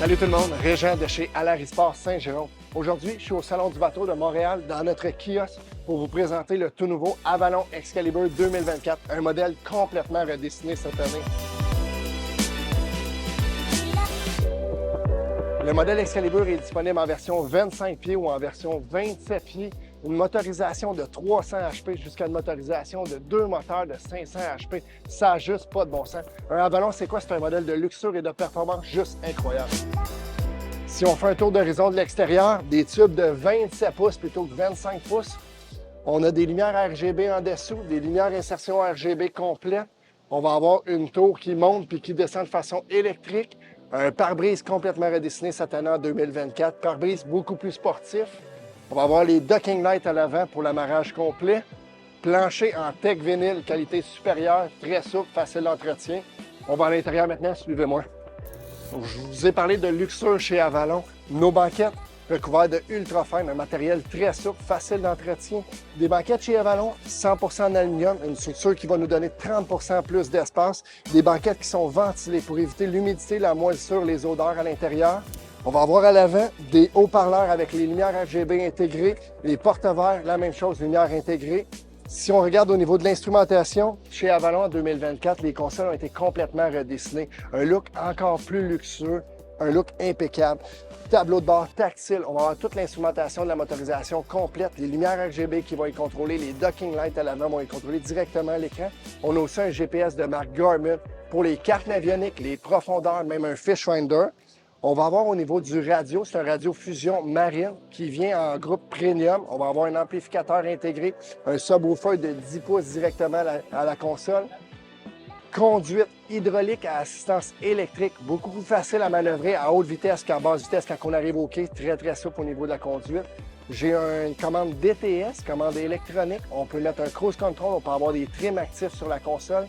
Salut tout le monde, Régent de chez Alarisport Saint-Jérôme. Aujourd'hui, je suis au Salon du bateau de Montréal dans notre kiosque pour vous présenter le tout nouveau Avalon Excalibur 2024, un modèle complètement redessiné cette année. Le modèle Excalibur est disponible en version 25 pieds ou en version 27 pieds, une motorisation de 300 HP jusqu'à une motorisation de 2 moteurs de 500 HP. Ça n'a juste pas de bon sens. Un Avalon, c'est quoi? C'est un modèle de luxure et de performance juste incroyable. Si on fait un tour d'horizon de l'extérieur, des tubes de 27 pouces plutôt que 25 pouces. On a des lumières RGB en dessous, des lumières insertion RGB complètes. On va avoir une tour qui monte puis qui descend de façon électrique. Un pare-brise complètement redessiné cette année en 2024. Pare-brise beaucoup plus sportif. On va avoir les docking lights à l'avant pour l'amarrage complet. Plancher en tech vinyle, qualité supérieure, très souple, facile d'entretien. On va à l'intérieur maintenant, suivez-moi. Je vous ai parlé de luxure chez Avalon. Nos banquettes recouvertes de ultra fine, un matériel très souple, facile d'entretien. Des banquettes chez Avalon, 100% en aluminium, une structure qui va nous donner 30% plus d'espace. Des banquettes qui sont ventilées pour éviter l'humidité, la moisissure, les odeurs à l'intérieur. On va avoir à l'avant des haut-parleurs avec les lumières RGB intégrées, les porte-verres, la même chose, lumières intégrées. Si on regarde au niveau de l'instrumentation, chez Avalon en 2024, les consoles ont été complètement redessinées. Un look encore plus luxueux, un look impeccable. Tableau de bord tactile, on va avoir toute l'instrumentation de la motorisation complète, les lumières RGB qui vont y contrôler, les docking lights à l'avant vont y contrôler directement à l'écran. On a aussi un GPS de marque Garmin pour les cartes navioniques, les profondeurs, même un fish finder. On va avoir au niveau du radio, c'est un radio fusion marine qui vient en groupe premium. On va avoir un amplificateur intégré, un subwoofer de 10 pouces directement à la console. Conduite hydraulique à assistance électrique, beaucoup plus facile à manœuvrer à haute vitesse qu'à basse vitesse quand on arrive au quai, très souple au niveau de la conduite. J'ai une commande DTS, commande électronique. On peut mettre un cruise control, on peut avoir des trims actifs sur la console.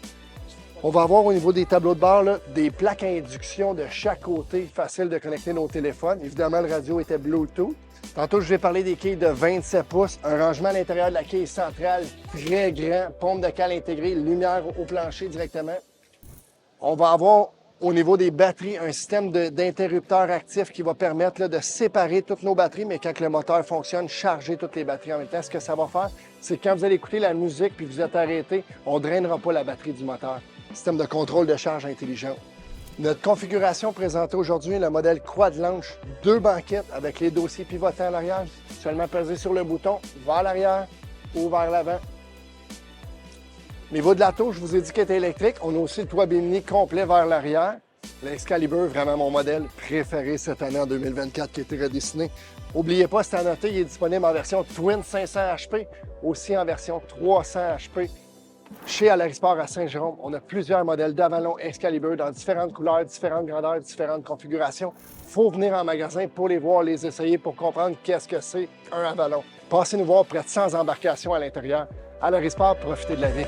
On va avoir au niveau des tableaux de bord là, des plaques à induction de chaque côté, facile de connecter nos téléphones. Évidemment, le radio était Bluetooth. Tantôt, je vais parler des quilles de 27 pouces, un rangement à l'intérieur de la quille centrale très grand, pompe de cale intégrée, lumière au plancher directement. On va avoir au niveau des batteries un système d'interrupteurs actifs qui va permettre là, de séparer toutes nos batteries, mais quand le moteur fonctionne, charger toutes les batteries en même temps. Ce que ça va faire, c'est que quand vous allez écouter la musique puis vous êtes arrêté, on ne drainera pas la batterie du moteur. Système de contrôle de charge intelligent. Notre configuration présentée aujourd'hui est le modèle Quad-Launch, 2 banquettes avec les dossiers pivotants à l'arrière. Seulement peser sur le bouton vers l'arrière ou vers l'avant. Au niveau de la tour, je vous ai dit qu'elle était électrique. On a aussi le toit Bimini complet vers l'arrière. L'Excalibur, vraiment mon modèle préféré cette année en 2024 qui a été redessiné. N'oubliez pas, c'est à noter, il est disponible en version Twin 500 HP, aussi en version 300 HP. Chez Alarisport à Saint-Jérôme, on a plusieurs modèles d'Avalon Excalibur dans différentes couleurs, différentes grandeurs, différentes configurations. Il faut venir en magasin pour les voir, les essayer, pour comprendre qu'est-ce que c'est un Avalon. Passez nous voir près de 100 embarcations à l'intérieur. Alarisport, profitez de la vie.